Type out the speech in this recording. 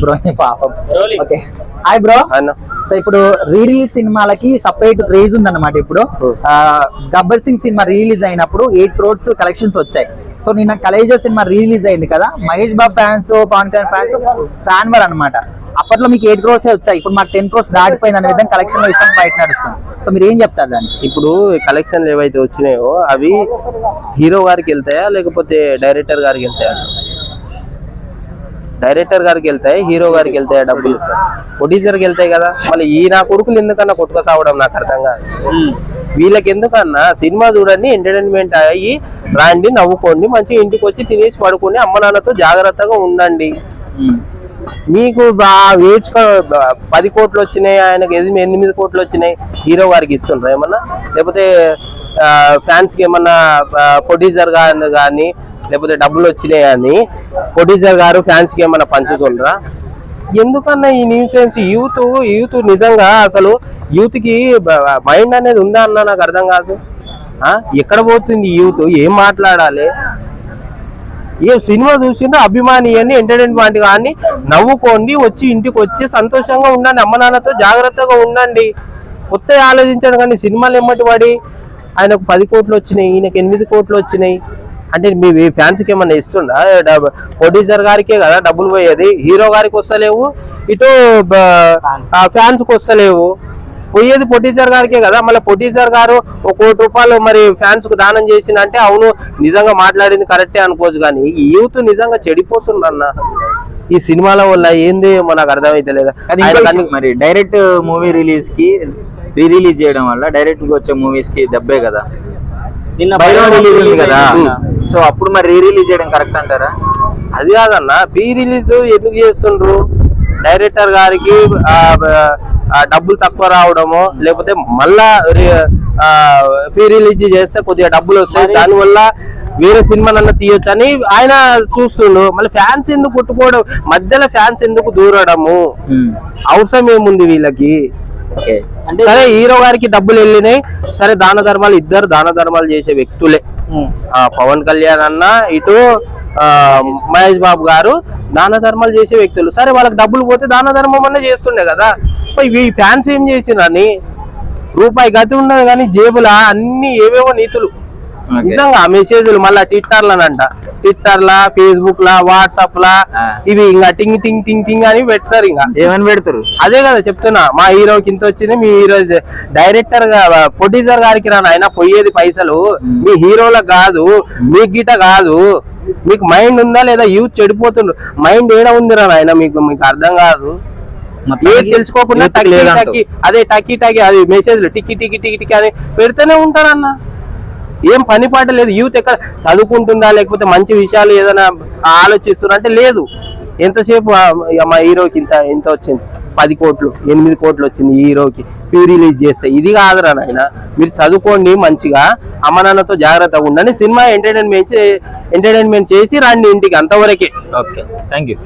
Bro పాపం. Okay hi bro. So ఇప్పుడు release సినిమాలకి సపరేట్ క్రేజ్ ఉందన్నమాట. ఇప్పుడు గబ్బర్ సింగ్ సినిమా రిలీజ్ అయినప్పుడు 8 crores కలెక్షన్స్ వచ్చాయి. సో నిన్న కలేజా సినిమా రిలీజ్ అయింది కదా, Mahesh Babu fans, Pawan Kalyan fans fan war అనమాట. అప్పట్లో మీకు 8 crores వచ్చాయి, ఇప్పుడు మాకు 10 crores దాటిపోయింది అనే విధంగా కలెక్షన్ లో విషయం బయట నడుస్తుంది. సో మీరు ఏం చెప్తారు దానికి? ఇప్పుడు కలెక్షన్లు ఏవైతే వచ్చినాయో అవి హీరో గారికి వెళ్తాయా లేకపోతే డైరెక్టర్ గారికి వెళ్తాయా? డైరెక్టర్ గారికి వెళ్తాయి, హీరో గారికి వెళ్తాయా డబ్బులు? ప్రొడ్యూసర్కి వెళ్తాయి కదా. మళ్ళీ ఈ నా కొడుకులు ఎందుకన్నా కొట్టుక సావడం నాకు అర్థం కాదు. వీళ్ళకి ఎందుకన్నా సినిమా చూడండి, ఎంటర్టైన్మెంట్ అయ్యి రాండి, నవ్వుకోండి, మంచిగా ఇంటికి వచ్చి తినేసి పడుకోండి, అమ్మ నాన్నతో జాగ్రత్తగా ఉండండి. మీకు 10 కోట్లు వచ్చినాయి, ఆయనకి 8 కోట్లు వచ్చినాయి, హీరో గారికి ఇస్తుండ్రా ఏమన్నా? లేకపోతే ఫ్యాన్స్ కి ఏమన్నా ప్రొడ్యూసర్ కానీ లేకపోతే డబ్బులు వచ్చినాయి అని ప్రొడ్యూసర్ గారు ఫ్యాన్స్ కి ఏమన్నా పంచుతుండ్రా? ఎందుకన్నా ఈ న్యూసెన్స్? యూత్ నిజంగా అసలు యూత్ కి మైండ్ అనేది ఉందా అన్న నాకు అర్థం కాదు. ఎక్కడ పోతుంది యూత్? ఏం మాట్లాడాలి? ఏ సినిమా చూసిందో అభిమాని అని ఎంటర్టైన్మెంట్ కానీ నవ్వుకోండి, వచ్చి ఇంటికి వచ్చి సంతోషంగా ఉండండి, అమ్మ నాన్నతో జాగ్రత్తగా ఉండండి. కొత్త ఆలోచించడం కానీ సినిమాలు ఎమ్మటి పడి ఆయనకు 10 కోట్లు వచ్చినాయి, ఈయనకు 8 కోట్లు వచ్చినాయి అంటే మీ ఫ్యాన్స్కి ఏమన్నా ఇస్తుందా? ప్రొడ్యూసర్ గారికే కదా డబ్బులు పోయేది, హీరో గారికి వస్తలేవు, ఇటు ఫ్యాన్స్కి వస్తలేవు. పోయేది ప్రొడ్యూసర్ గారికే కదా. మళ్ళీ ప్రొడ్యూసర్ గారు 1 కోటి రూపాయలు మరి ఫ్యాన్స్ కు దానం చేసిందంటే అవును నిజంగా మాట్లాడింది కరెక్టే అనుకోవచ్చు. కానీ యూత్ నిజంగా చెడిపోతుందన్న ఈ సినిమాల వల్ల. ఏంది మనకు అర్థమైతే లేదా? మరి డైరెక్ట్ మూవీ రిలీజ్ కి రిలీజ్ చేయడం వల్ల డైరెక్ట్ గా వచ్చే మూవీస్ కి దెబ్బే కదా. రిలీజ్ ఉంది కదా, సో అప్పుడు మరి రిలీజ్ చేయడం కరెక్ట్ అంటారా? అది కాదన్న, రిలీజ్ ఎందుకు చేస్తుండ్రు? డైరెక్టర్ గారికి డబ్బులు తక్కువ రావడమో లేకపోతే మళ్ళా రిలీజ్ చేస్తే కొద్దిగా డబ్బులు వస్తాయి, దానివల్ల వేరే సినిమాలన్నా తీయొచ్చు అని ఆయన చూస్తుండు. మళ్ళీ ఫ్యాన్స్ ఎందుకు కొట్టుకోవడం, మధ్యలో ఫ్యాన్స్ ఎందుకు దూరడము? అవసరం ఏముంది వీళ్ళకి? సరే హీరో గారికి డబ్బులు వెళ్ళినాయి, సరే దాన ధర్మాలు, ఇద్దరు దాన ధర్మాలు చేసే వ్యక్తులే. పవన్ కళ్యాణ్ అన్న ఇటు మహేష్ బాబు గారు దాన ధర్మాలు చేసే వ్యక్తులు. సరే వాళ్ళకి డబ్బులు పోతే దాన ధర్మం అనే చేస్తుండే కదా. ఈ ఫ్యాన్స్ ఏం చేసినని రూపాయి గతి ఉండదు కానీ జేబుల అన్ని ఏవేవో నీతులు. నిజంగా మెసేజ్లు మళ్ళా ట్విట్టర్లా, ఫేస్బుక్ లా, వాట్సాప్ లా ఇవి ఇంకా టింగ్ టింగ్ టింగ్ టింగ్ అని పెడతారు. ఇంకా ఏమని పెడతారు? అదే కదా చెప్తున్నా, మా హీరోకి ఇంత వచ్చింది, మీ హీరో డైరెక్టర్ ప్రొడ్యూసర్ గారికి రాను ఆయన పోయేది పైసలు, మీ హీరోలకు కాదు, మీ గిట కాదు. మీకు మైండ్ ఉందా లేదా? యూత్ చెడిపోతుండ్రు. మైండ్ ఏడా ఉంది రా ఆయన? మీకు అర్థం కాదు. ఏది తెలుసుకోకుండా అదే టకీ అది మెసేజ్లు టిక్కి టిక్కి టిక్కి టిక్కి అని పెడితేనే ఉంటారన్న. ఏం పని పాట లేదు. యూత్ ఎక్కడ చదువుకుంటుందా లేకపోతే మంచి విషయాలు ఏదైనా ఆలోచిస్తున్నారంటే లేదు. ఎంతసేపు మా హీరోకి ఇంత వచ్చింది, 10 కోట్లు 8 కోట్లు వచ్చింది హీరోకి, రిలీజ్ చేస్తే. ఇది కాదురా నాయన, మీరు చదువుకోండి, మంచిగా అమ్మ నాన్నతో జాగ్రత్తగా ఉండండి, సినిమా ఎంటర్టైన్మెంట్ చేసి రండి ఇంటికి, అంతవరకే. Okay, thank you.